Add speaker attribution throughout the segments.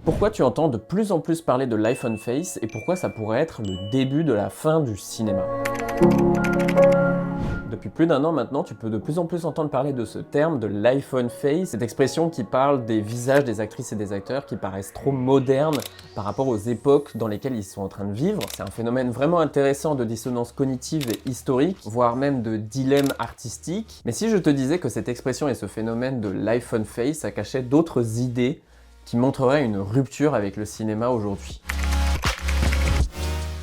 Speaker 1: Pourquoi tu entends de plus en plus parler de l'iPhone Face et pourquoi ça pourrait être le début de la fin du cinéma? Depuis plus d'1 an maintenant, tu peux de plus en plus entendre parler de ce terme de l'iPhone Face, cette expression qui parle des visages des actrices et des acteurs qui paraissent trop modernes par rapport aux époques dans lesquelles ils sont en train de vivre. C'est un phénomène vraiment intéressant de dissonance cognitive et historique, voire même de dilemme artistique. Mais si je te disais que cette expression et ce phénomène de l'iPhone Face, ça cachait d'autres idées qui montreraient une rupture avec le cinéma aujourd'hui.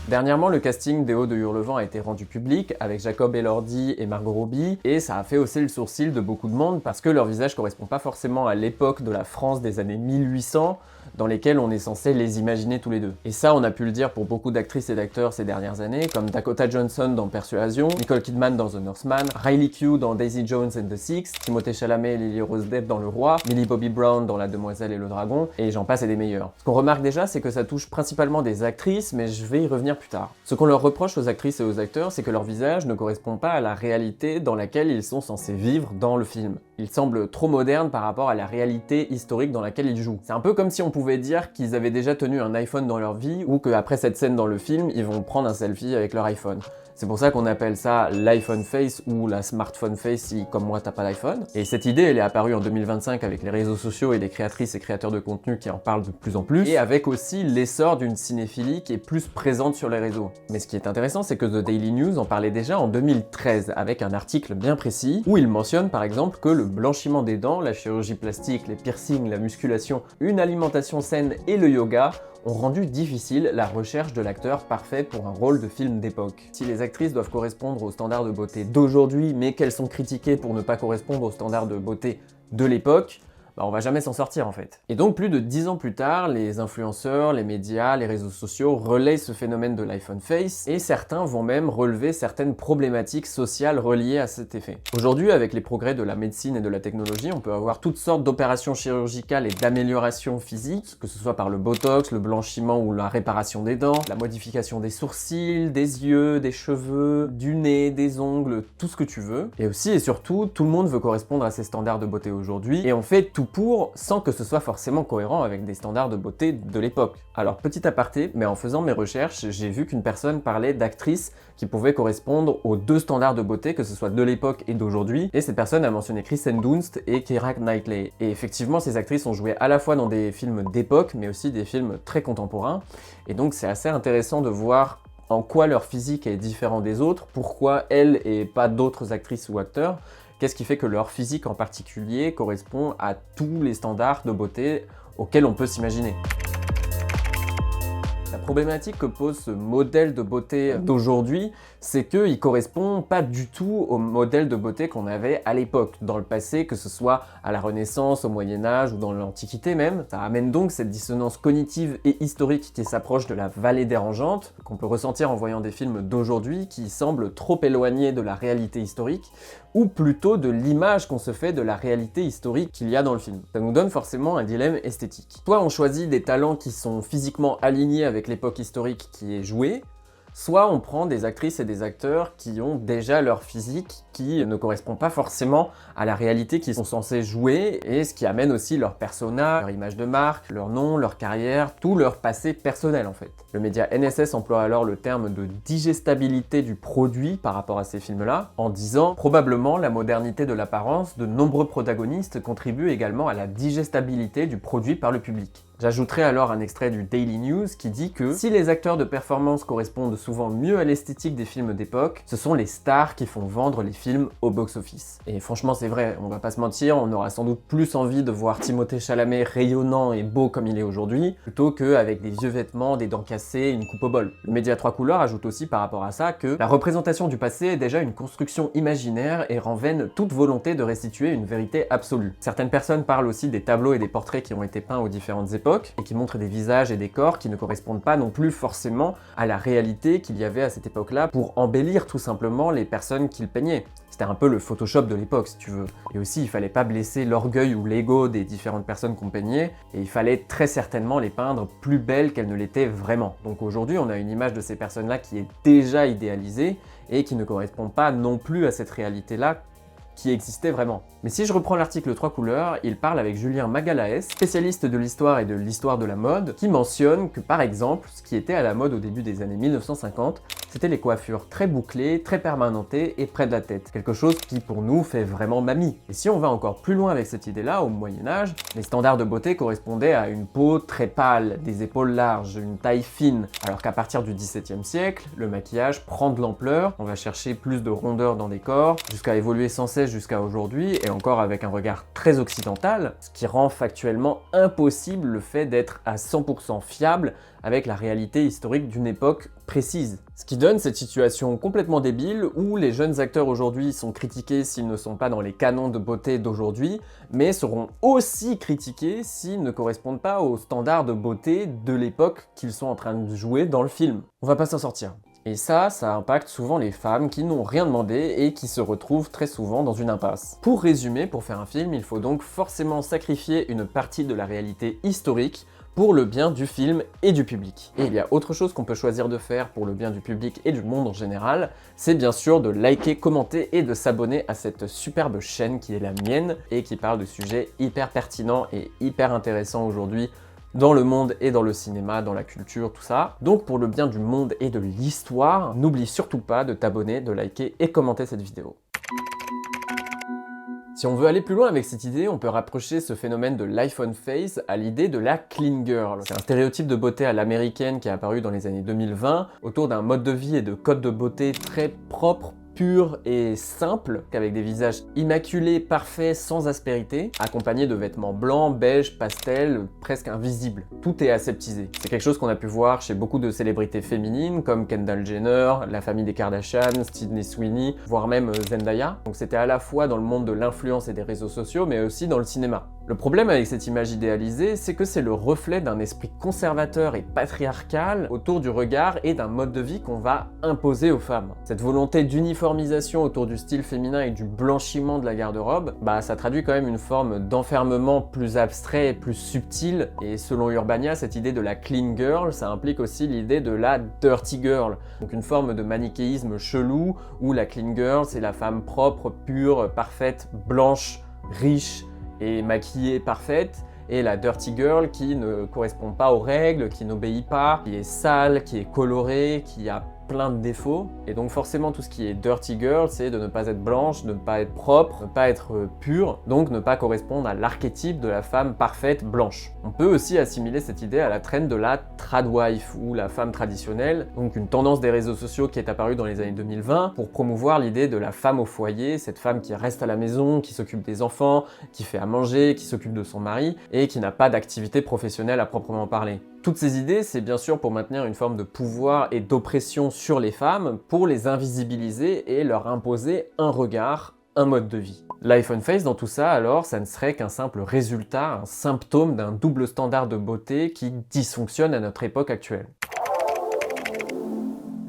Speaker 1: Dernièrement, le casting des Hauts de Hurlevent a été rendu public avec Jacob Elordi et Margot Robbie, et ça a fait hausser le sourcil de beaucoup de monde parce que leur visage correspond pas forcément à l'époque de la France des années 1800 dans lesquelles on est censé les imaginer tous les deux. Et ça, on a pu le dire pour beaucoup d'actrices et d'acteurs ces dernières années, comme Dakota Johnson dans Persuasion, Nicole Kidman dans The Northman, Riley Keough dans Daisy Jones and the Six, Timothée Chalamet et Lily Rose Depp dans Le Roi, Millie Bobby Brown dans La Demoiselle et le Dragon, et j'en passe et des meilleurs. Ce qu'on remarque déjà, c'est que ça touche principalement des actrices, mais je vais y revenir plus tard. Ce qu'on leur reproche aux actrices et aux acteurs, c'est que leur visage ne correspond pas à la réalité dans laquelle ils sont censés vivre dans le film. Ils semblent trop modernes par rapport à la réalité historique dans laquelle ils jouent. C'est un peu comme si on pouvait dire qu'ils avaient déjà tenu un iPhone dans leur vie, ou qu'après cette scène dans le film, ils vont prendre un selfie avec leur iPhone. C'est pour ça qu'on appelle ça l'iPhone Face ou la Smartphone Face si, comme moi, t'as pas d'iPhone. Et cette idée, elle est apparue en 2025 avec les réseaux sociaux et les créatrices et créateurs de contenu qui en parlent de plus en plus, et avec aussi l'essor d'une cinéphilie qui est plus présente sur les réseaux. Mais ce qui est intéressant, c'est que The Daily News en parlait déjà en 2013, avec un article bien précis, où il mentionne par exemple que le blanchiment des dents, la chirurgie plastique, les piercings, la musculation, une alimentation saine et le yoga ont rendu difficile la recherche de l'acteur parfait pour un rôle de film d'époque. Si les actrices doivent correspondre aux standards de beauté d'aujourd'hui, mais qu'elles sont critiquées pour ne pas correspondre aux standards de beauté de l'époque, on va jamais s'en sortir en fait. Et donc plus de 10 ans plus tard, les influenceurs, les médias, les réseaux sociaux relayent ce phénomène de l'iPhone Face, et certains vont même relever certaines problématiques sociales reliées à cet effet. Aujourd'hui, avec les progrès de la médecine et de la technologie, on peut avoir toutes sortes d'opérations chirurgicales et d'améliorations physiques, que ce soit par le botox, le blanchiment ou la réparation des dents, la modification des sourcils, des yeux, des cheveux, du nez, des ongles, tout ce que tu veux. Et aussi et surtout, tout le monde veut correspondre à ces standards de beauté aujourd'hui, et on fait tout pour sans que ce soit forcément cohérent avec des standards de beauté de l'époque. Alors petit aparté, mais en faisant mes recherches, j'ai vu qu'une personne parlait d'actrices qui pouvaient correspondre aux deux standards de beauté, que ce soit de l'époque et d'aujourd'hui, et cette personne a mentionné Kristen Dunst et Keira Knightley. Et effectivement, ces actrices ont joué à la fois dans des films d'époque, mais aussi des films très contemporains, et donc c'est assez intéressant de voir en quoi leur physique est différent des autres, pourquoi elles et pas d'autres actrices ou acteurs. Qu'est-ce qui fait que leur physique en particulier correspond à tous les standards de beauté auxquels on peut s'imaginer? La problématique que pose ce modèle de beauté d'aujourd'hui, c'est qu'il correspond pas du tout au modèle de beauté qu'on avait à l'époque, dans le passé, que ce soit à la Renaissance, au Moyen-Âge ou dans l'Antiquité même. Ça amène donc cette dissonance cognitive et historique qui s'approche de la vallée dérangeante, qu'on peut ressentir en voyant des films d'aujourd'hui qui semblent trop éloignés de la réalité historique, ou plutôt de l'image qu'on se fait de la réalité historique qu'il y a dans le film. Ça nous donne forcément un dilemme esthétique. Soit on choisit des talents qui sont physiquement alignés avec l'époque historique qui est jouée, soit on prend des actrices et des acteurs qui ont déjà leur physique qui ne correspond pas forcément à la réalité qu'ils sont censés jouer, et ce qui amène aussi leur persona, leur image de marque, leur nom, leur carrière, tout leur passé personnel en fait. Le média NSS emploie alors le terme de digestabilité du produit par rapport à ces films-là, en disant probablement la modernité de l'apparence de nombreux protagonistes contribuent également à la digestabilité du produit par le public. J'ajouterai alors un extrait du Daily News qui dit que si les acteurs de performance correspondent souvent mieux à l'esthétique des films d'époque, ce sont les stars qui font vendre les films au box-office. Et franchement c'est vrai, on va pas se mentir, on aura sans doute plus envie de voir Timothée Chalamet rayonnant et beau comme il est aujourd'hui, plutôt qu'avec des vieux vêtements, des dents cassées, une coupe au bol. Le média 3 couleurs ajoute aussi par rapport à ça que la représentation du passé est déjà une construction imaginaire et rend vaine toute volonté de restituer une vérité absolue. Certaines personnes parlent aussi des tableaux et des portraits qui ont été peints aux différentes époques, et qui montrent des visages et des corps qui ne correspondent pas non plus forcément à la réalité qu'il y avait à cette époque-là pour embellir tout simplement les personnes qu'ils peignaient. C'était un peu le Photoshop de l'époque si tu veux. Et aussi il fallait pas blesser l'orgueil ou l'ego des différentes personnes qu'on peignait, et il fallait très certainement les peindre plus belles qu'elles ne l'étaient vraiment. Donc aujourd'hui on a une image de ces personnes-là qui est déjà idéalisée et qui ne correspond pas non plus à cette réalité-là qui existait vraiment. Mais si je reprends l'article 3 couleurs, il parle avec Julien Magalaes, spécialiste de l'histoire et de l'histoire de la mode, qui mentionne que par exemple, ce qui était à la mode au début des années 1950, c'était les coiffures très bouclées, très permanentées et près de la tête. Quelque chose qui pour nous fait vraiment mamie. Et si on va encore plus loin avec cette idée-là, au Moyen-Âge, les standards de beauté correspondaient à une peau très pâle, des épaules larges, une taille fine, alors qu'à partir du XVIIe siècle, le maquillage prend de l'ampleur, on va chercher plus de rondeur dans des corps, jusqu'à évoluer sans cesse jusqu'à aujourd'hui, et encore avec un regard très occidental, ce qui rend factuellement impossible le fait d'être à 100% fiable avec la réalité historique d'une époque précise. Ce qui donne cette situation complètement débile où les jeunes acteurs aujourd'hui sont critiqués s'ils ne sont pas dans les canons de beauté d'aujourd'hui, mais seront aussi critiqués s'ils ne correspondent pas aux standards de beauté de l'époque qu'ils sont en train de jouer dans le film. On va pas s'en sortir. Et ça impacte souvent les femmes qui n'ont rien demandé et qui se retrouvent très souvent dans une impasse. Pour résumer, pour faire un film, il faut donc forcément sacrifier une partie de la réalité historique pour le bien du film et du public. Et il y a autre chose qu'on peut choisir de faire pour le bien du public et du monde en général, c'est bien sûr de liker, commenter et de s'abonner à cette superbe chaîne qui est la mienne et qui parle de sujets hyper pertinents et hyper intéressants aujourd'hui dans le monde et dans le cinéma, dans la culture, tout ça. Donc pour le bien du monde et de l'histoire, n'oublie surtout pas de t'abonner, de liker et commenter cette vidéo. Si on veut aller plus loin avec cette idée, on peut rapprocher ce phénomène de l'iPhone face à l'idée de la clean girl. C'est un stéréotype de beauté à l'américaine qui est apparu dans les années 2020 autour d'un mode de vie et de codes de beauté très propres, pur et simple, qu'avec des visages immaculés, parfaits, sans aspérité, accompagnés de vêtements blancs, beige, pastel, presque invisibles. Tout est aseptisé. C'est quelque chose qu'on a pu voir chez beaucoup de célébrités féminines, comme Kendall Jenner, la famille des Kardashian, Sydney Sweeney, voire même Zendaya. Donc c'était à la fois dans le monde de l'influence et des réseaux sociaux, mais aussi dans le cinéma. Le problème avec cette image idéalisée, c'est que c'est le reflet d'un esprit conservateur et patriarcal autour du regard et d'un mode de vie qu'on va imposer aux femmes. Cette volonté d'uniformisation autour du style féminin et du blanchiment de la garde-robe, ça traduit quand même une forme d'enfermement plus abstrait et plus subtil. Et selon Urbania, cette idée de la clean girl, ça implique aussi l'idée de la dirty girl. Donc une forme de manichéisme chelou où la clean girl, c'est la femme propre, pure, parfaite, blanche, riche, et maquillée parfaite, et la dirty girl qui ne correspond pas aux règles, qui n'obéit pas, qui est sale, qui est colorée, qui a plein de défauts. Et donc forcément tout ce qui est dirty girl, c'est de ne pas être blanche, de ne pas être propre, ne pas être pure, donc ne pas correspondre à l'archétype de la femme parfaite blanche. On peut aussi assimiler cette idée à la trend de la tradwife, ou la femme traditionnelle, donc une tendance des réseaux sociaux qui est apparue dans les années 2020 pour promouvoir l'idée de la femme au foyer, cette femme qui reste à la maison, qui s'occupe des enfants, qui fait à manger, qui s'occupe de son mari, et qui n'a pas d'activité professionnelle à proprement parler. Toutes ces idées, c'est bien sûr pour maintenir une forme de pouvoir et d'oppression sur les femmes, pour les invisibiliser et leur imposer un regard, un mode de vie. L'iPhone face dans tout ça, alors, ça ne serait qu'un simple résultat, un symptôme d'un double standard de beauté qui dysfonctionne à notre époque actuelle.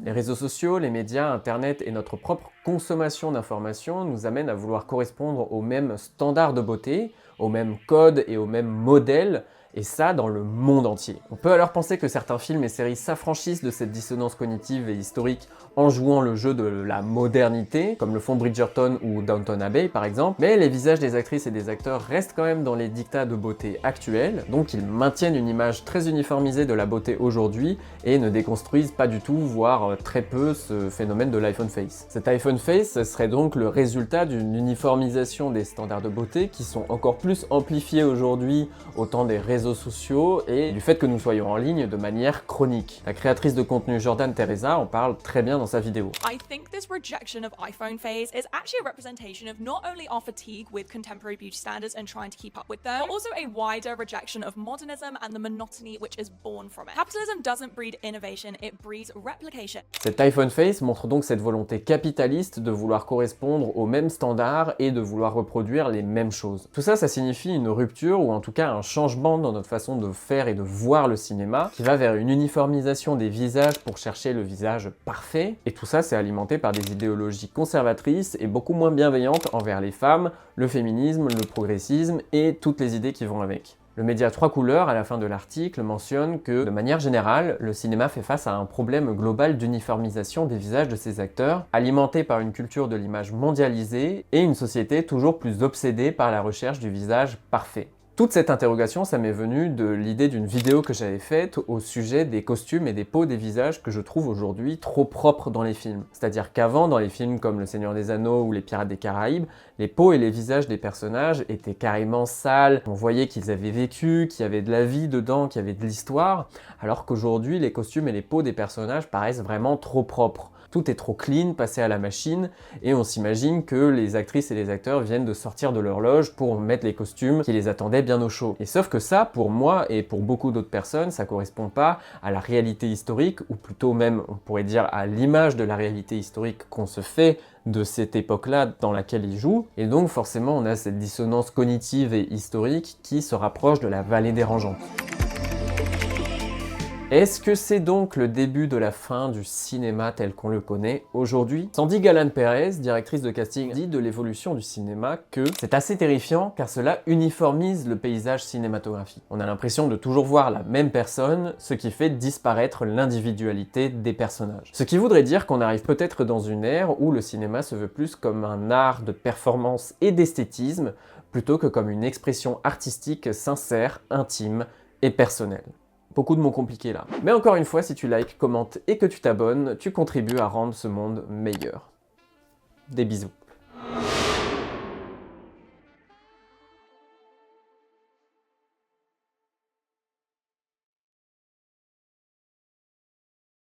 Speaker 1: Les réseaux sociaux, les médias, Internet et notre propre consommation d'informations nous amènent à vouloir correspondre aux mêmes standards de beauté, aux mêmes codes et aux mêmes modèles, et ça dans le monde entier. On peut alors penser que certains films et séries s'affranchissent de cette dissonance cognitive et historique en jouant le jeu de la modernité, comme le font Bridgerton ou Downton Abbey par exemple, mais les visages des actrices et des acteurs restent quand même dans les dictats de beauté actuels, donc ils maintiennent une image très uniformisée de la beauté aujourd'hui et ne déconstruisent pas du tout, voire très peu, ce phénomène de l'iPhone face. Cet iPhone face serait donc le résultat d'une uniformisation des standards de beauté qui sont encore plus amplifiés aujourd'hui au temps des réseaux sociaux et du fait que nous soyons en ligne de manière chronique. La créatrice de contenu Jordan Teresa en parle très bien dans sa vidéo.
Speaker 2: I think this rejection of iPhone phase is actually a representation of not only our fatigue with contemporary beauty standards and trying to keep up with them, but also a wider rejection of modernism and the monotony which is born from it. Capitalism doesn't breed innovation, it breeds replication.
Speaker 1: Cet iPhone face montre donc cette volonté capitaliste de vouloir correspondre aux mêmes standards et de vouloir reproduire les mêmes choses. Tout ça, ça signifie une rupture ou en tout cas un changement dans notre façon de faire et de voir le cinéma qui va vers une uniformisation des visages pour chercher le visage parfait. Et tout ça, c'est alimenté par des idéologies conservatrices et beaucoup moins bienveillantes envers les femmes, le féminisme, le progressisme et toutes les idées qui vont avec. Le média Trois Couleurs, à la fin de l'article, mentionne que, de manière générale, le cinéma fait face à un problème global d'uniformisation des visages de ses acteurs, alimenté par une culture de l'image mondialisée et une société toujours plus obsédée par la recherche du visage parfait. Toute cette interrogation, ça m'est venu de l'idée d'une vidéo que j'avais faite au sujet des costumes et des peaux des visages que je trouve aujourd'hui trop propres dans les films. C'est-à-dire qu'avant, dans les films comme Le Seigneur des Anneaux ou Les Pirates des Caraïbes, les peaux et les visages des personnages étaient carrément sales, on voyait qu'ils avaient vécu, qu'il y avait de la vie dedans, qu'il y avait de l'histoire, alors qu'aujourd'hui, les costumes et les peaux des personnages paraissent vraiment trop propres. Tout est trop clean, passé à la machine, et on s'imagine que les actrices et les acteurs viennent de sortir de leur loge pour mettre les costumes qui les attendaient bien au chaud. Et sauf que ça, pour moi et pour beaucoup d'autres personnes, ça correspond pas à la réalité historique, ou plutôt même, on pourrait dire, à l'image de la réalité historique qu'on se fait de cette époque-là dans laquelle ils jouent. Et donc forcément, on a cette dissonance cognitive et historique qui se rapproche de la vallée dérangeante. Est-ce que c'est donc le début de la fin du cinéma tel qu'on le connaît aujourd'hui? Sandy Galán-Pérez, directrice de casting, dit de l'évolution du cinéma que c'est assez terrifiant car cela uniformise le paysage cinématographique. On a l'impression de toujours voir la même personne, ce qui fait disparaître l'individualité des personnages. Ce qui voudrait dire qu'on arrive peut-être dans une ère où le cinéma se veut plus comme un art de performance et d'esthétisme, plutôt que comme une expression artistique sincère, intime et personnelle. Beaucoup de mots compliqués là. Mais encore une fois, si tu likes, commentes et que tu t'abonnes, tu contribues à rendre ce monde meilleur. Des bisous.